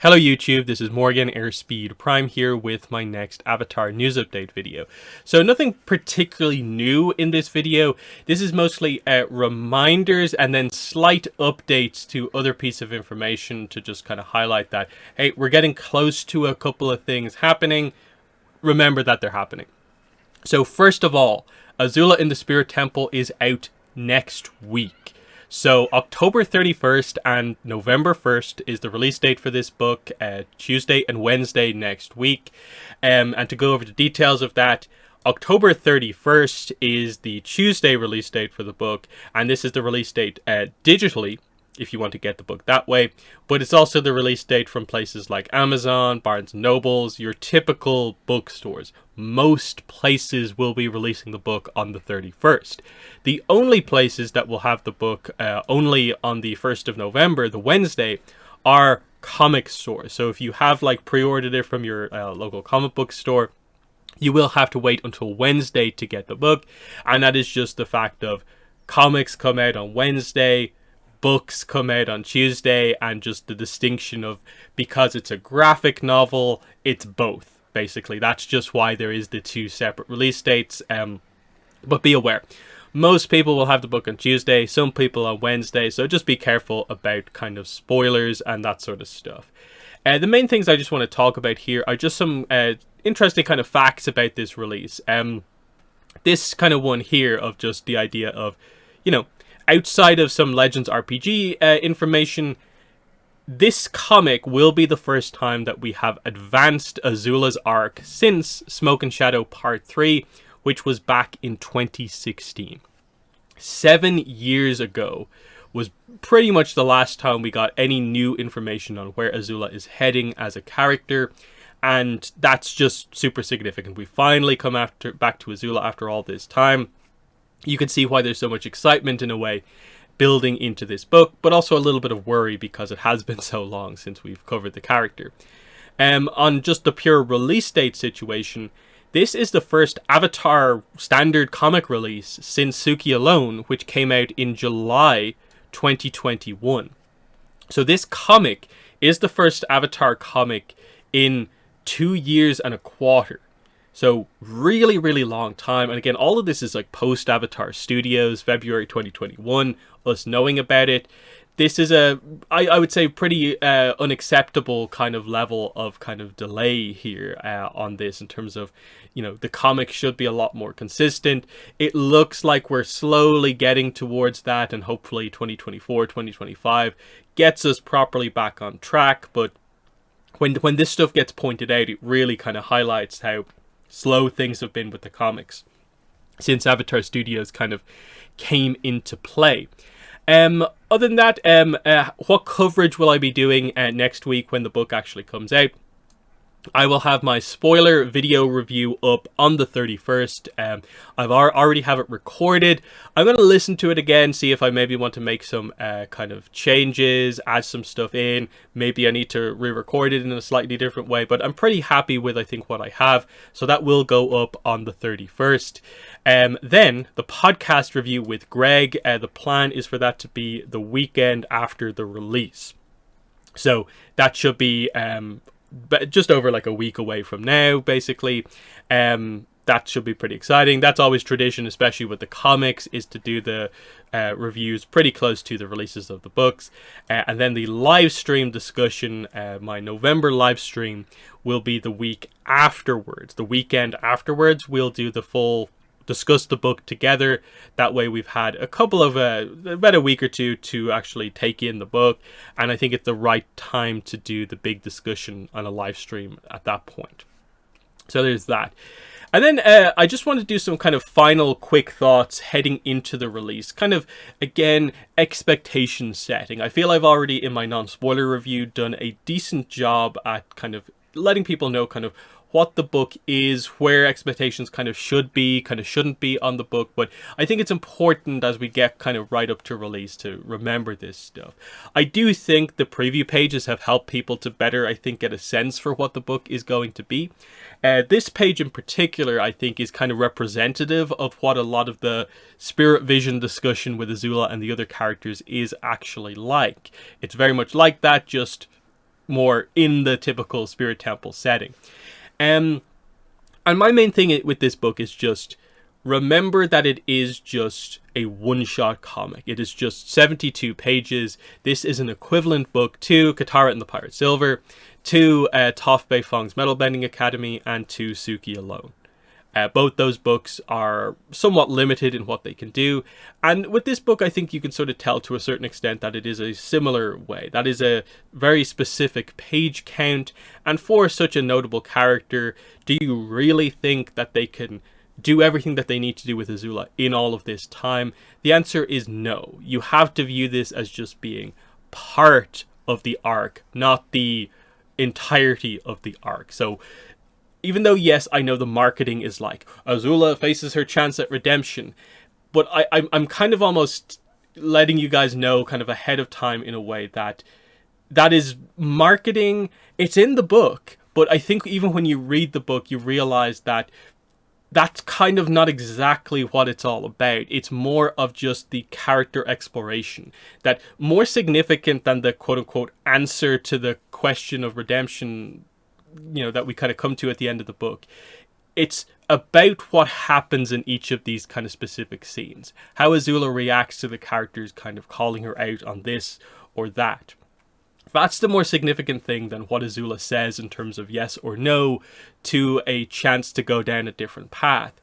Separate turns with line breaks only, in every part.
Hello YouTube, this is Morgan Airspeed Prime here with my next Avatar news update video. So nothing particularly new in this video. This is mostly reminders and then slight updates to other pieces of information to just kind of highlight that, hey, we're getting close to a couple of things happening. Remember that they're happening. So first of all, Azula in the Spirit Temple is out next week. So October 31st and November 1st is the release date for this book, Tuesday and Wednesday next week. And to go over the details of that, October 31st is the Tuesday release date for the book, and this is the release date digitally, if you want to get the book that way. But it's also the release date from places like Amazon, Barnes & Nobles, your typical bookstores. Most places will be releasing the book on the 31st. The only places that will have the book only on the 1st of November, the Wednesday, are comic stores. So if you have pre-ordered it from your local comic book store, you will have to wait until Wednesday to get the book. And that is just the fact of comics come out on Wednesday, books come out on Tuesday, and just the distinction of, because it's a graphic novel, it's both. Basically, that's just why there is the two separate release dates. But be aware, most people will have the book on Tuesday, some people on Wednesday, so just be careful about kind of spoilers and that sort of stuff. The main things I just want to talk about here are just some interesting kind of facts about this release. This kind of one here of just the idea of, outside of some Legends RPG information, this comic will be the first time that we have advanced Azula's arc since Smoke and Shadow Part 3, which was back in 2016. 7 years ago was pretty much the last time we got any new information on where Azula is heading as a character, and that's just super significant. We finally come back to Azula after all this time. You can see why there's so much excitement in a way building into this book, but also a little bit of worry because it has been so long since we've covered the character. On just the pure release date situation, this is the first Avatar standard comic release since Suki Alone, which came out in July 2021. So this comic is the first Avatar comic in 2 years and a quarter. So really, really long time. And again, all of this is post-Avatar Studios, February 2021, us knowing about it. This is I would say, pretty unacceptable kind of level of kind of delay here on this in terms of, the comic should be a lot more consistent. It looks like we're slowly getting towards that, and hopefully 2024, 2025 gets us properly back on track. But when this stuff gets pointed out, it really kind of highlights how slow things have been with the comics since Avatar Studios kind of came into play. Other than that, what coverage will I be doing next week when the book actually comes out? I will have my spoiler video review up on the 31st. I've already have it recorded. I'm going to listen to it again, see if I maybe want to make some kind of changes, add some stuff in. Maybe I need to re-record it in a slightly different way, but I'm pretty happy with, I think, what I have. So that will go up on the 31st. Then the podcast review with Greg, the plan is for that to be the weekend after the release. So that should be but just over a week away from now, basically. That should be pretty exciting. That's always tradition, especially with the comics, is to do the reviews pretty close to the releases of the books. And then the live stream discussion, my November live stream, will be the week afterwards. The weekend afterwards, we'll do the full discuss the book together. That way we've had a couple of about a week or two to actually take in the book, and I think it's the right time to do the big discussion on a live stream at that point. So there's that. And then I just want to do some kind of final quick thoughts heading into the release. Kind of, again, expectation setting. I feel I've already, in my non-spoiler review, done a decent job at kind of letting people know kind of what the book is, where expectations kind of should be, kind of shouldn't be on the book. But I think it's important as we get kind of right up to release to remember this stuff. I do think the preview pages have helped people to better, I think, get a sense for what the book is going to be. This page in particular, I think, is kind of representative of what a lot of the Spirit Vision discussion with Azula and the other characters is actually like. It's very much like that, just more in the typical Spirit Temple setting. And my main thing with this book is just remember that it is just a one-shot comic. It is just 72 pages. This is an equivalent book to Katara and the Pirate Silver, to Toph Beifong's Metalbending Academy, and to Suki Alone. Both those books are somewhat limited in what they can do. And with this book, I think you can sort of tell to a certain extent that it is a similar way. That is a very specific page count. And for such a notable character, do you really think that they can do everything that they need to do with Azula in all of this time? The answer is no. You have to view this as just being part of the arc, not the entirety of the arc. So even though, yes, I know the marketing is like, Azula faces her chance at redemption, but I'm kind of almost letting you guys know kind of ahead of time in a way that that is marketing. It's in the book, but I think even when you read the book, you realize that that's kind of not exactly what it's all about. It's more of just the character exploration. That more significant than the quote-unquote answer to the question of redemption, you know, that we kind of come to at the end of the book. It's about what happens in each of these kind of specific scenes. How Azula reacts to the characters kind of calling her out on this or that. That's the more significant thing than what Azula says in terms of yes or no to a chance to go down a different path.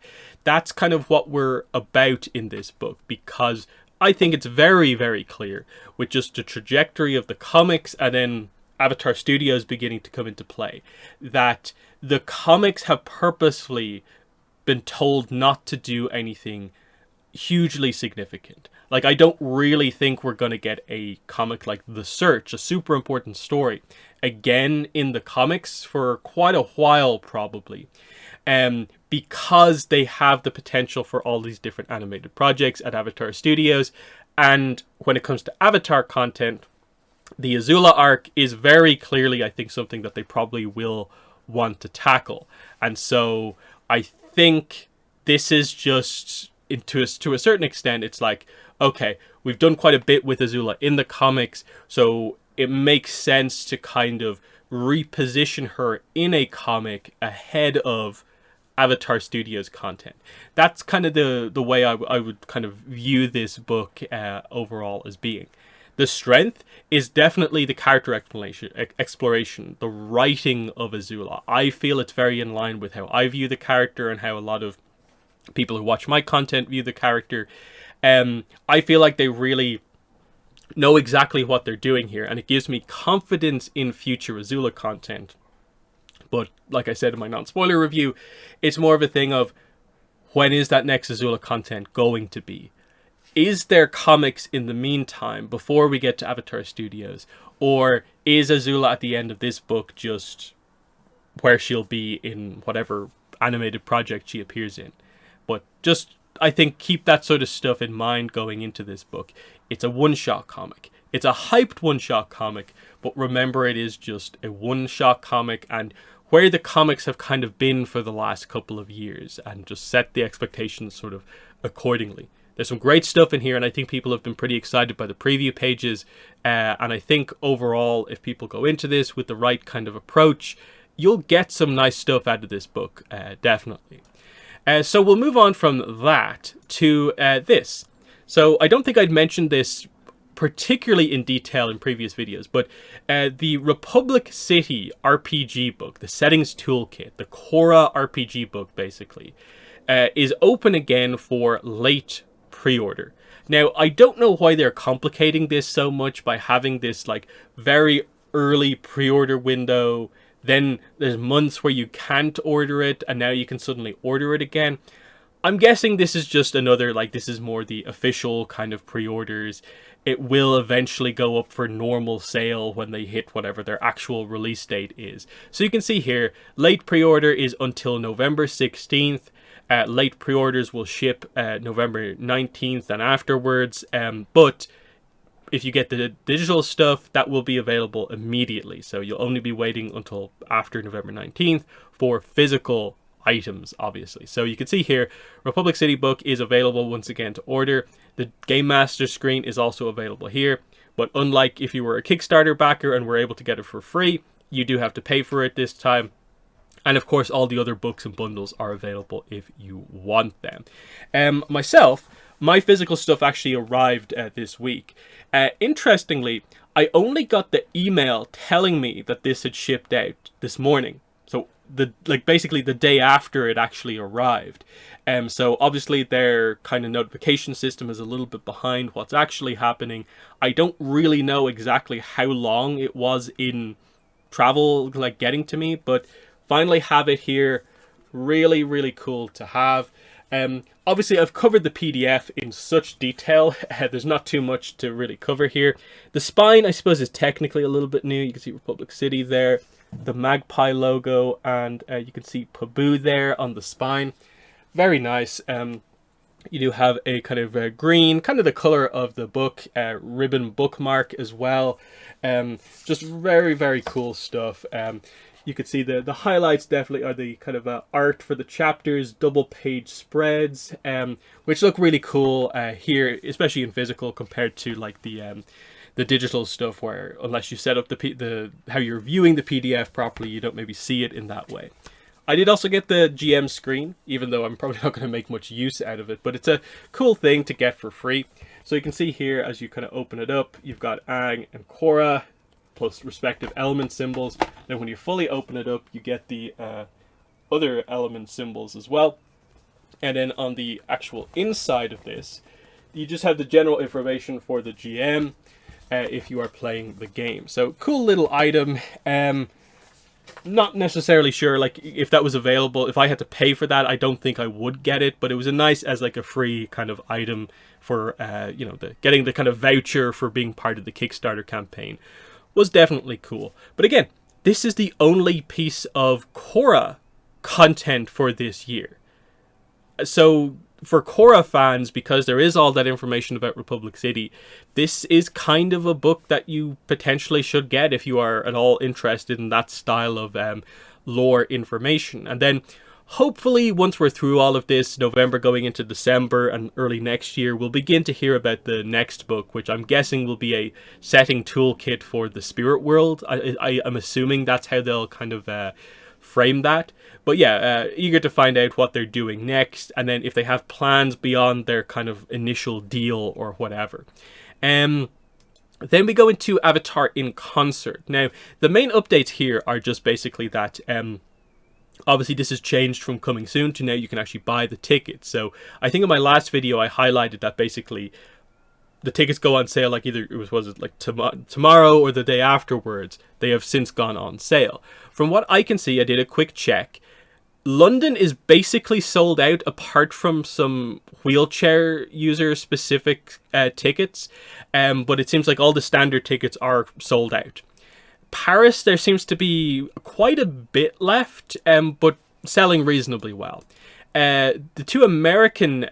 That's kind of what we're about in this book, because I think it's very, very clear with just the trajectory of the comics and then Avatar Studios beginning to come into play, that the comics have purposefully been told not to do anything hugely significant. Like, I don't really think we're going to get a comic like The Search, a super important story, again in the comics for quite a while, probably. Because they have the potential for all these different animated projects at Avatar Studios. And when it comes to Avatar content, the Azula arc is very clearly, I think, something that they probably will want to tackle. And so I think this is just, to a certain extent, it's like, okay, we've done quite a bit with Azula in the comics, so it makes sense to kind of reposition her in a comic ahead of Avatar Studios content. That's kind of the way I would kind of view this book overall as being. The strength is definitely the character exploration, the writing of Azula. I feel it's very in line with how I view the character and how a lot of people who watch my content view the character. I feel like they really know exactly what they're doing here, and it gives me confidence in future Azula content. But like I said in my non-spoiler review, it's more of a thing of, when is that next Azula content going to be? Is there comics in the meantime before we get to Avatar Studios? Or is Azula at the end of this book just where she'll be in whatever animated project she appears in? But just, I think, keep that sort of stuff in mind going into this book. It's a one-shot comic. It's a hyped one-shot comic, but remember, it is just a one-shot comic, and where the comics have kind of been for the last couple of years, and just set the expectations sort of accordingly. There's some great stuff in here, and I think people have been pretty excited by the preview pages, and I think overall, if people go into this with the right kind of approach, you'll get some nice stuff out of this book, definitely. So we'll move on from that to this. So I don't think I'd mentioned this particularly in detail in previous videos, but the Republic City RPG book, the Settings Toolkit, the Korra RPG book basically, is open again for late pre-order. Now, I don't know why they're complicating this so much by having this like very early pre-order window. Then there's months where you can't order it, and now you can suddenly order it again. I'm guessing this is just another, like, this is more the official kind of pre-orders. It will eventually go up for normal sale when they hit whatever their actual release date is. So you can see here, late pre-order is until November 16th. Late pre-orders will ship November 19th and afterwards. But if you get the digital stuff, that will be available immediately. So you'll only be waiting until after November 19th for physical items, obviously. So you can see here, Republic City book is available once again to order. The Game Master screen is also available here. But unlike if you were a Kickstarter backer and were able to get it for free, you do have to pay for it this time. And of course, all the other books and bundles are available if you want them. Myself, my physical stuff actually arrived this week. Interestingly, I only got the email telling me that this had shipped out this morning. So basically the day after it actually arrived. So obviously their kind of notification system is a little bit behind what's actually happening. I don't really know exactly how long it was in travel, like getting to me, but finally have it here. Really, really cool to have. Obviously, I've covered the PDF in such detail. There's not too much to really cover here. The spine, I suppose, is technically a little bit new. You can see Republic City there, the Magpie logo, and you can see Pabu there on the spine. Very nice. You do have a kind of green, kind of the color of the book, ribbon bookmark as well. Just very, very cool stuff. You could see the highlights definitely are the kind of art for the chapters, double page spreads, which look really cool here, especially in physical compared to like the digital stuff, where unless you set up the how you're viewing the PDF properly, you don't maybe see it in that way. I did also get the GM screen, even though I'm probably not going to make much use out of it, but it's a cool thing to get for free. So you can see here as you kind of open it up, you've got Aang and Korra, plus respective element symbols. Then when you fully open it up, you get the other element symbols as well. And then on the actual inside of this, you just have the general information for the GM if you are playing the game. So cool little item. Not necessarily sure like if that was available. If I had to pay for that, I don't think I would get it, but it was a nice as like a free kind of item for you know, getting the kind of voucher for being part of the Kickstarter campaign. Was definitely cool. But again, this is the only piece of Korra content for this year. So for Korra fans, because there is all that information about Republic City, this is kind of a book that you potentially should get if you are at all interested in that style of lore information. And then hopefully once we're through all of this, November going into December and early next year, we'll begin to hear about the next book, which I'm guessing will be a setting toolkit for the spirit world. I'm assuming that's how they'll kind of frame that. But yeah, eager to find out what they're doing next, and then if they have plans beyond their kind of initial deal or whatever. Then we go into Avatar in Concert. Now, the main updates here are just basically that obviously this has changed from coming soon to now you can actually buy the tickets. So I think in my last video I highlighted that basically the tickets go on sale like either was it like tomorrow or the day afterwards. They have since gone on sale. From what I can see, I did a quick check. London is basically sold out apart from some wheelchair user specific tickets, but it seems like all the standard tickets are sold out. Paris, there seems to be quite a bit left, but selling reasonably well. The two American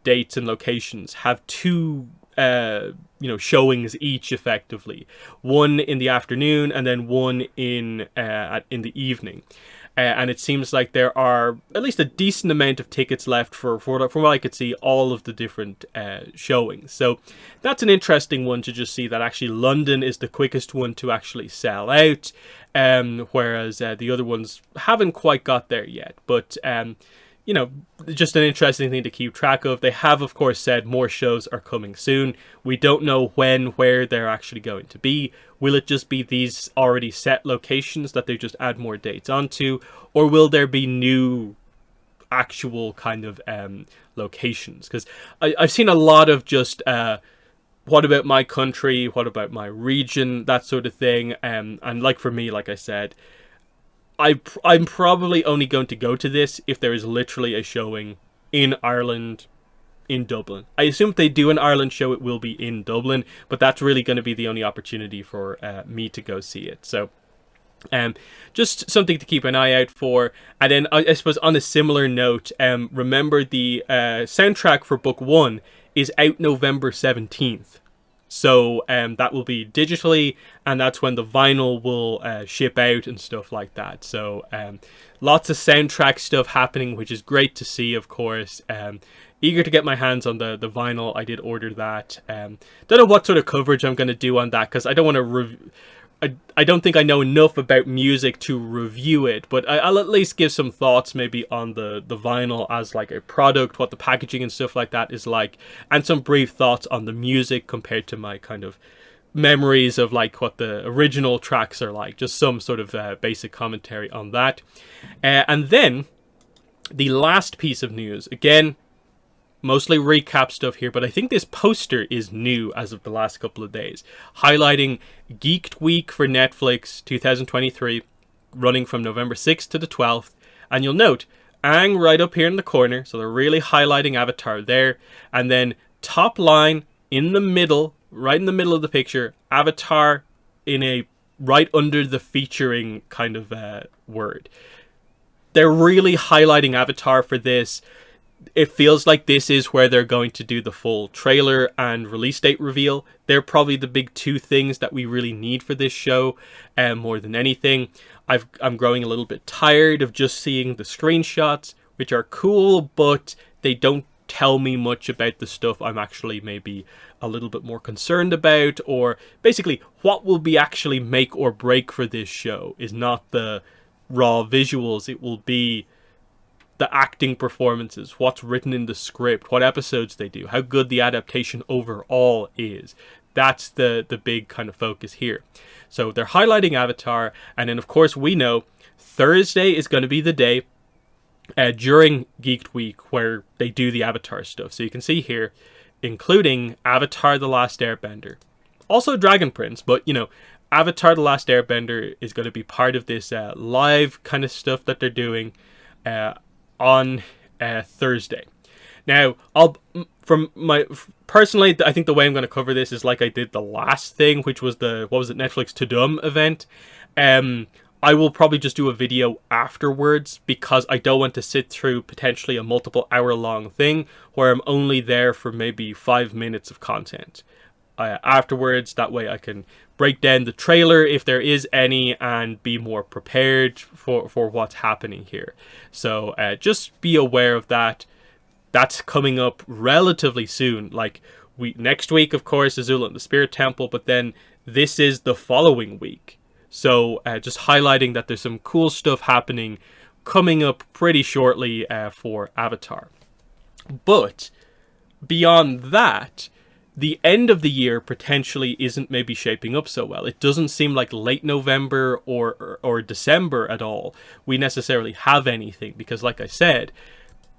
dates and locations have two showings each effectively. One in the afternoon and then one in the evening. And it seems like there are at least a decent amount of tickets left from what I could see, all of the different showings. So that's an interesting one to just see that actually London is the quickest one to actually sell out, whereas the other ones haven't quite got there yet. But just an interesting thing to keep track of. They have, of course, said more shows are coming soon. We don't know when, where they're actually going to be. Will it just be these already set locations that they just add more dates onto? Or will there be new actual kind of locations? Because I've seen a lot of just, what about my country? What about my region? That sort of thing. And like for me, like I said, I'm probably only going to go to this if there is literally a showing in Ireland, in Dublin. I assume if they do an Ireland show, it will be in Dublin, but that's really going to be the only opportunity for me to go see it. So just something to keep an eye out for. And then I suppose on a similar note, remember the soundtrack for book 1 is out November 17th. So that will be digitally, and that's when the vinyl will ship out and stuff like that. So lots of soundtrack stuff happening, which is great to see, of course. eager to get my hands on the vinyl. I did order that. Don't know what sort of coverage I'm going to do on that, because I don't want to I don't think I know enough about music to review it, but I'll at least give some thoughts maybe on the vinyl as like a product, what the packaging and stuff like that is like, and some brief thoughts on the music compared to my kind of memories of like what the original tracks are like, just some sort of basic commentary on that. And then the last piece of news, again, mostly recap stuff here, but I think this poster is new as of the last couple of days, highlighting Geeked Week for Netflix 2023, running from November 6th to the 12th. And you'll note Aang right up here in the corner, so they're really highlighting Avatar there. And then top line in the middle, right in the middle of the picture, Avatar in a right under the featuring kind of word. They're really highlighting Avatar for this. It feels like this is where they're going to do the full trailer and release date reveal. They're probably the big two things that we really need for this show, more than anything. I'm growing a little bit tired of just seeing the screenshots, which are cool, but they don't tell me much about the stuff I'm actually maybe a little bit more concerned about, or basically what will be actually make or break for this show is not the raw visuals. It will be the acting performances, what's written in the script, what episodes they do, how good the adaptation overall is. That's the big kind of focus here. So they're highlighting Avatar, and then of course we know Thursday is going to be the day during Geeked Week where they do the Avatar stuff. So you can see here, including Avatar The Last Airbender. Also Dragon Prince, but you know, Avatar The Last Airbender is going to be part of this live kind of stuff that they're doing on Thursday. Now, personally, I think the way I'm going to cover this is like I did the last thing, which was the, Netflix Tudum event. I will probably just do a video afterwards, because I don't want to sit through potentially a multiple hour long thing where I'm only there for maybe 5 minutes of content. Afterwards, that way I can break down the trailer if there is any and be more prepared for what's happening here. So just be aware of that. That's coming up relatively soon. Like next week, of course, Azula and the Spirit Temple, but then this is the following week. So just highlighting that there's some cool stuff happening coming up pretty shortly for Avatar. But beyond that, the end of the year potentially isn't maybe shaping up so well. It doesn't seem like late November or December at all we necessarily have anything, because like I said,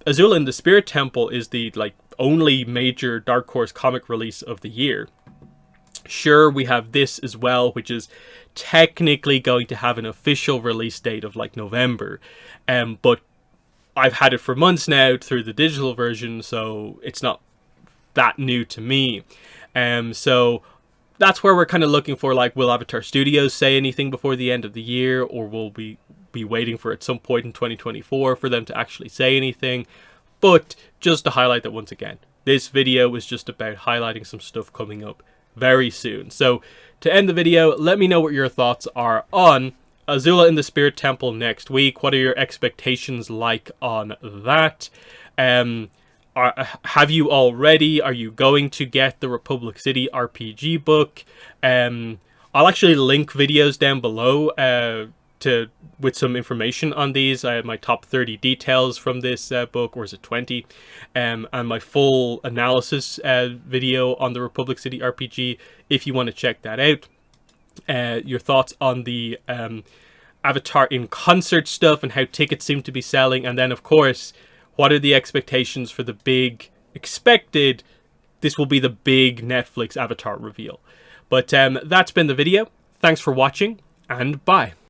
Azula and the Spirit Temple is the only major Dark Horse comic release of the year. Sure, we have this as well, which is technically going to have an official release date of November, but I've had it for months now through the digital version, so it's not that new to me. So that's where we're kind of looking for, will Avatar Studios say anything before the end of the year, or will we be waiting for at some point in 2024 for them to actually say anything? But just to highlight that once again, this video was just about highlighting some stuff coming up very soon. So to end the video, let me know what your thoughts are on Azula in the Spirit Temple next week. What are your expectations like on that? Have you already? Are you going to get the Republic City RPG book? I'll actually link videos down below with some information on these. I have my top 30 details from this book, or is it 20? And my full analysis video on the Republic City RPG, if you want to check that out. Your thoughts on the Avatar in concert stuff and how tickets seem to be selling. And then, of course, what are the expectations for the big expected? This will be the big Netflix Avatar reveal. But that's been the video. Thanks for watching, and bye.